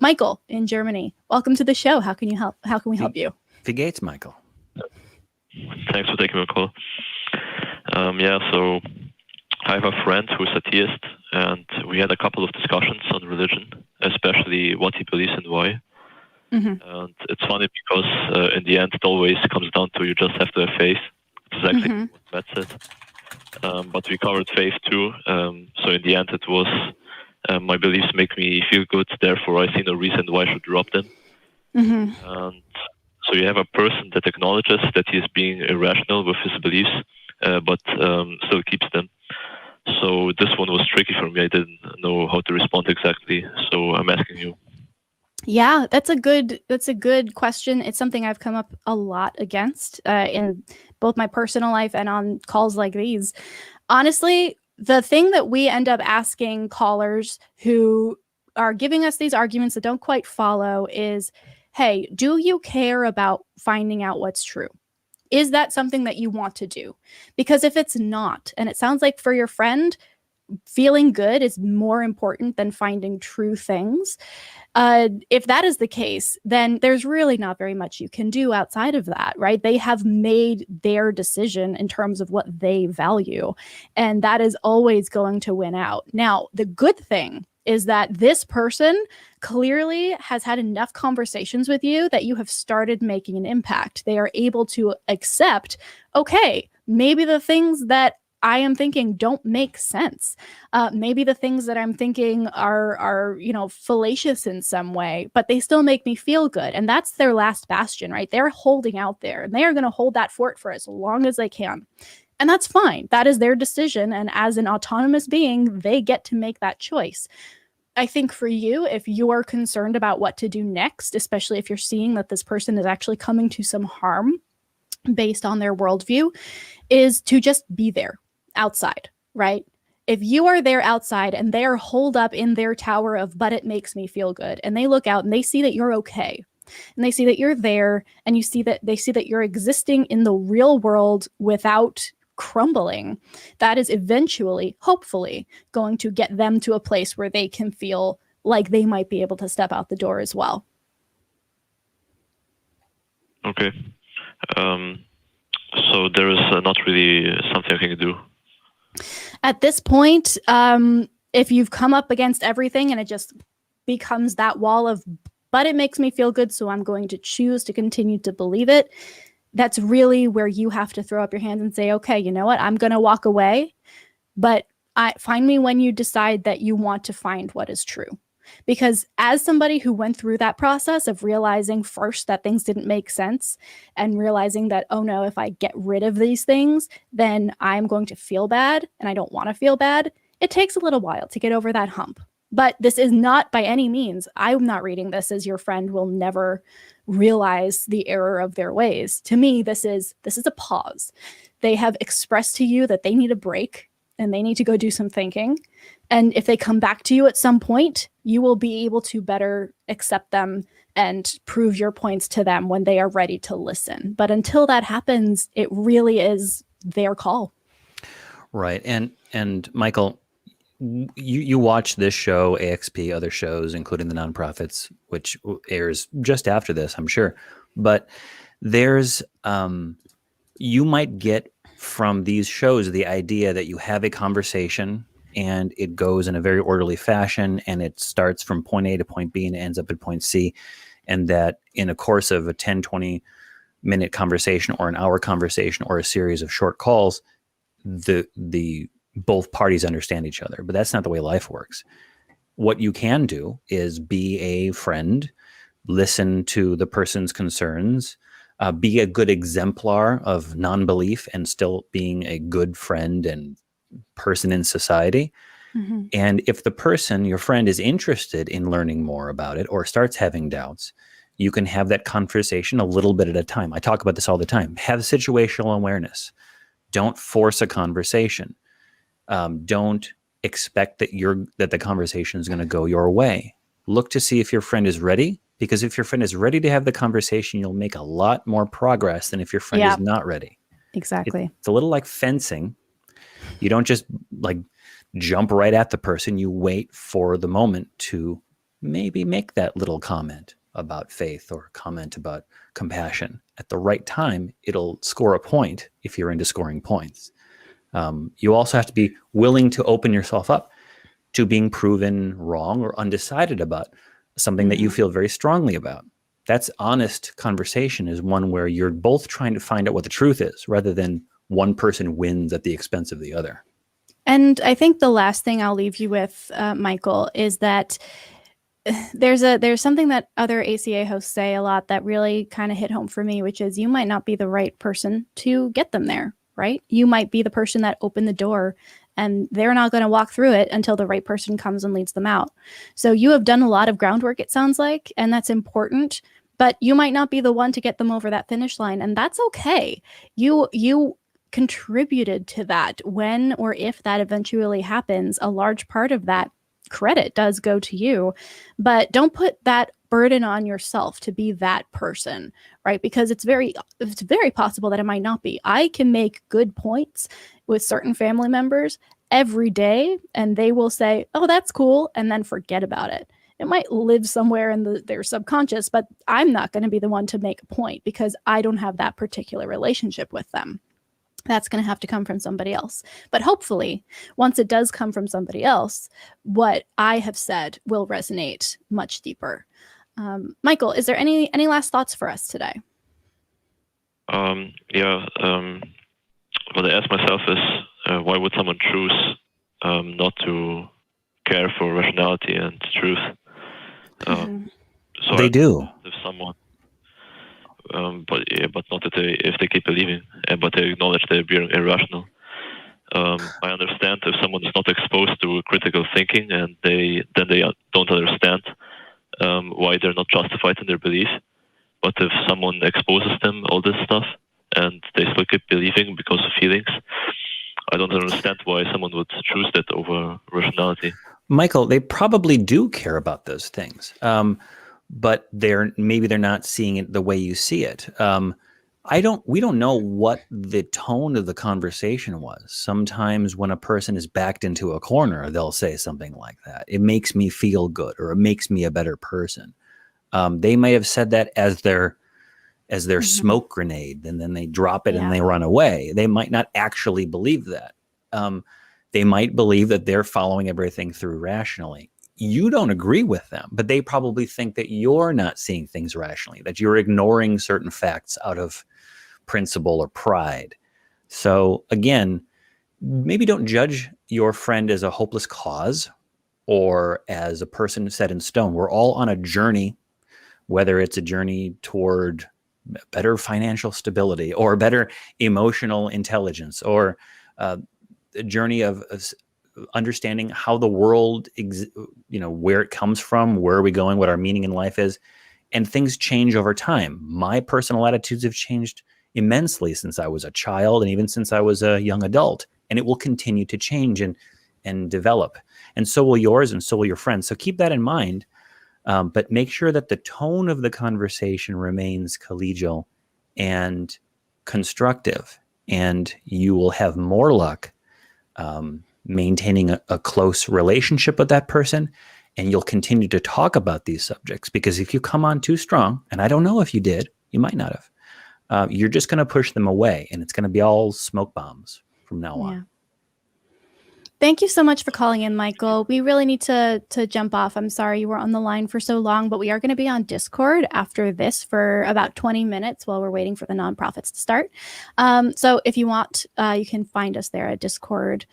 Michael in Germany. Welcome to the show. How can we help you? Wie geht's, Michael? Thanks for taking my call. So I have a friend who's a theist, and we had a couple of discussions on religion, especially what he believes and why. Mm-hmm. And it's funny because in the end, it always comes down to you just have to have faith. It's exactly what Matt said. But we covered faith too. So in the end, it was my beliefs make me feel good, therefore I see no reason why I should drop them. Mm-hmm. And so you have a person that acknowledges that he is being irrational with his beliefs, but still keeps them. So this one was tricky for me. I didn't know how to respond exactly. So I'm asking you. Yeah, that's a good question. It's something I've come up a lot against in both my personal life and on calls like these. Honestly, the thing that we end up asking callers who are giving us these arguments that don't quite follow is, hey, do you care about finding out what's true? Is that something that you want to do? Because if it's not, and it sounds like for your friend, feeling good is more important than finding true things. If that is the case, then there's really not very much you can do outside of that, right? They have made their decision in terms of what they value, and that is always going to win out. Now, the good thing is that this person clearly has had enough conversations with you that you have started making an impact. They are able to accept, okay, maybe the things that I am thinking don't make sense. Maybe the things that I'm thinking are fallacious in some way, but they still make me feel good. And that's their last bastion, right? They're holding out there, and they are going to hold that fort for as long as they can. And that's fine. That is their decision. And as an autonomous being, they get to make that choice. I think for you, if you are concerned about what to do next, especially if you're seeing that this person is actually coming to some harm based on their worldview, is to just be there outside, right? If you are there outside and they are holed up in their tower of, but it makes me feel good, and they look out and they see that you're okay, and they see that you're there, and they see that you're existing in the real world without crumbling, that is eventually, hopefully, going to get them to a place where they can feel like they might be able to step out the door as well. Okay. So there is not really something I can do. At this point, if you've come up against everything and it just becomes that wall of, but it makes me feel good, so I'm going to choose to continue to believe it, that's really where you have to throw up your hands and say, okay, you know what? I'm going to walk away, but find me when you decide that you want to find what is true. Because as somebody who went through that process of realizing first that things didn't make sense and realizing that, oh no, if I get rid of these things, then I'm going to feel bad and I don't want to feel bad, it takes a little while to get over that hump. But this is not by any means, I'm not reading this as your friend will never realize the error of their ways. To me, this is a pause. They have expressed to you that they need a break and they need to go do some thinking. And if they come back to you at some point, you will be able to better accept them and prove your points to them when they are ready to listen. But until that happens, it really is their call. Right. And Michael, you watch this show, AXP, other shows, including the Nonprofits, which airs just after this, I'm sure. But there's, you might get from these shows the idea that you have a conversation and it goes in a very orderly fashion and it starts from point A to point B and ends up at point C. And that in a course of a 10, 20 minute conversation or an hour conversation or a series of short calls, the both parties understand each other. But that's not the way life works. What you can do is be a friend, listen to the person's concerns, be a good exemplar of non-belief and still being a good friend and person in society. Mm-hmm. And if the person, your friend, is interested in learning more about it or starts having doubts, you can have that conversation a little bit at a time. I talk about this all the time. Have situational awareness. Don't force a conversation. Don't expect that the conversation is going to go your way. Look to see if your friend is ready, because if your friend is ready to have the conversation, you'll make a lot more progress than if your friend is not ready. Exactly. It's a little like fencing. You don't just like jump right at the person. You wait for the moment to maybe make that little comment about faith or comment about compassion. At the right time, it'll score a point if you're into scoring points. You also have to be willing to open yourself up to being proven wrong or undecided about something that you feel very strongly about. That's honest conversation, is one where you're both trying to find out what the truth is, rather than one person wins at the expense of the other. And I think the last thing I'll leave you with, Michael, is that there's something that other ACA hosts say a lot that really kind of hit home for me, which is you might not be the right person to get them there, right? You might be the person that opened the door, and they're not going to walk through it until the right person comes and leads them out. So you have done a lot of groundwork, it sounds like, and that's important, but you might not be the one to get them over that finish line, and that's okay. You contributed to that. When or if that eventually happens, a large part of that credit does go to you, but don't put that burden on yourself to be that person, right? Because it's very possible that it might not be. I can make good points with certain family members every day, and they will say, "Oh, that's cool," and then forget about it. It might live somewhere in their subconscious, but I'm not going to be the one to make a point because I don't have that particular relationship with them. That's going to have to come from somebody else. But hopefully, once it does come from somebody else, what I have said will resonate much deeper. Michael, is there any last thoughts for us today? What I ask myself is, why would someone choose not to care for rationality and truth? So they do. If someone, but not if they keep believing, but they acknowledge they're being irrational. I understand if someone is not exposed to critical thinking, and they don't understand why they're not justified in their belief. But if someone exposes them all this stuff and they still keep believing because of feelings, I don't understand why someone would choose that over rationality. Michael, they probably do care about those things, but maybe they're not seeing it the way you see it. We don't know what the tone of the conversation was. Sometimes when a person is backed into a corner, they'll say something like that. It makes me feel good, or it makes me a better person. They may have said that as their smoke grenade, and then they drop it and they run away. They might not actually believe that. They might believe that they're following everything through rationally. You don't agree with them, but they probably think that you're not seeing things rationally, that you're ignoring certain facts out of principle or pride. So again, maybe don't judge your friend as a hopeless cause or as a person set in stone. We're all on a journey, whether it's a journey toward better financial stability or better emotional intelligence, or a journey of understanding how the world, where it comes from, where are we going, what our meaning in life is. And things change over time. My personal attitudes have changed immensely since I was a child, and even since I was a young adult. And it will continue to change and develop. And so will yours, and so will your friends. So keep that in mind. But make sure that the tone of the conversation remains collegial and constructive, and you will have more luck maintaining a close relationship with that person, and you'll continue to talk about these subjects. Because if you come on too strong, and I don't know if you did, you might not have, you're just going to push them away, and it's going to be all smoke bombs from now on. Thank you so much for calling in, Michael. We really need to jump off. I'm sorry you were on the line for so long, but we are going to be on Discord after this for about 20 minutes while we're waiting for the nonprofits to start. So if you want, you can find us there at Discord.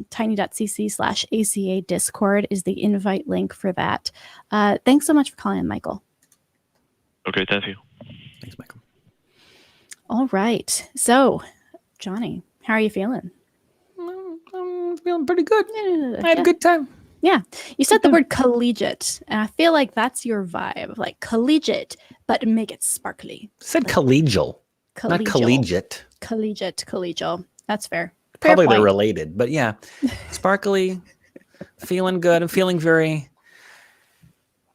Tiny.cc/ACA Discord is the invite link for that. Thanks so much for calling in, Michael. Okay, thank you. Thanks, Michael. All right. So, Johnny, how are you feeling? I'm feeling pretty good. I had a good time. Yeah. You said the word collegiate, and I feel like that's your vibe. Like collegiate, but make it sparkly. I said collegial, not collegiate. Collegial. That's fair. Probably they're related, but yeah. Sparkly, feeling good. I'm feeling very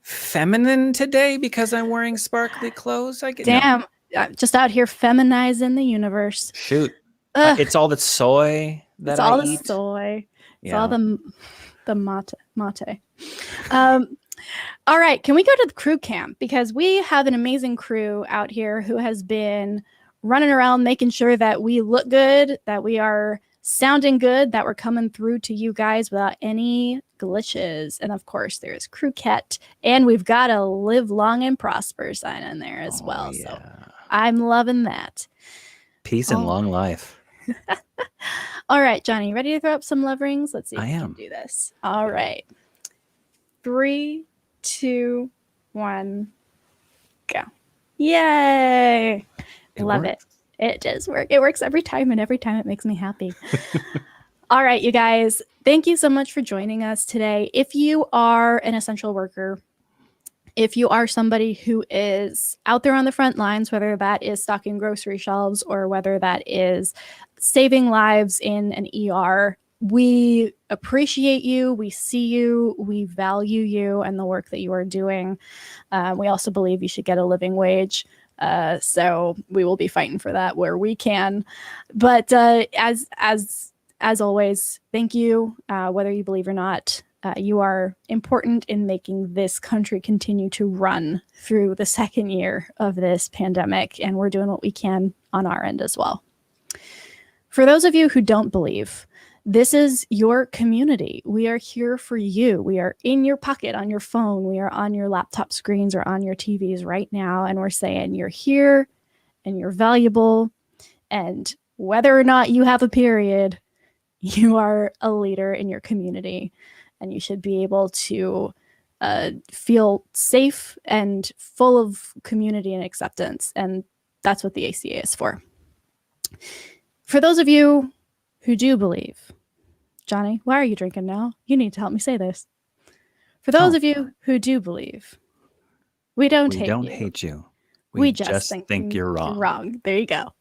feminine today because I'm wearing sparkly clothes. Damn. Just out here feminizing the universe. Shoot. It's all the soy that I eat. It's all the soy. It's Yeah. all the mate. All right, can we go to the crew camp? Because we have an amazing crew out here who has been running around making sure that we look good, that we are sounding good, that we're coming through to you guys without any glitches. And of course, there's Crew Ket, and we've got a live long and prosper sign in there as well. Yeah. So I'm loving that. Peace and long life. All right, Johnny, you ready to throw up some love rings? Let's see if I we am. can do this. All right. 3, 2, 1, go. Yay. Love it. It does work. It works every time, and every time it makes me happy. All right, you guys, thank you so much for joining us today. If you are an essential worker, if you are somebody who is out there on the front lines, whether that is stocking grocery shelves or whether that is saving lives in an ER, we appreciate you, we see you, we value you and the work that you are doing. We also believe you should get a living wage. So we will be fighting for that where we can. But as always, thank you, whether you believe or not. You are important in making this country continue to run through the second year of this pandemic, and we're doing what we can on our end as well. For those of you who don't believe, this is your community. We are here for you. We are in your pocket, on your phone. We are on your laptop screens or on your TVs right now, and we're saying you're here and you're valuable, and whether or not you have a period, you are a leader in your community. And you should be able to feel safe and full of community and acceptance. And that's what the ACA is for. For those of you who do believe, Johnny, why are you drinking now? You need to help me say this. For those of you who do believe, we don't hate you. hate you. We just think you're wrong. There you go.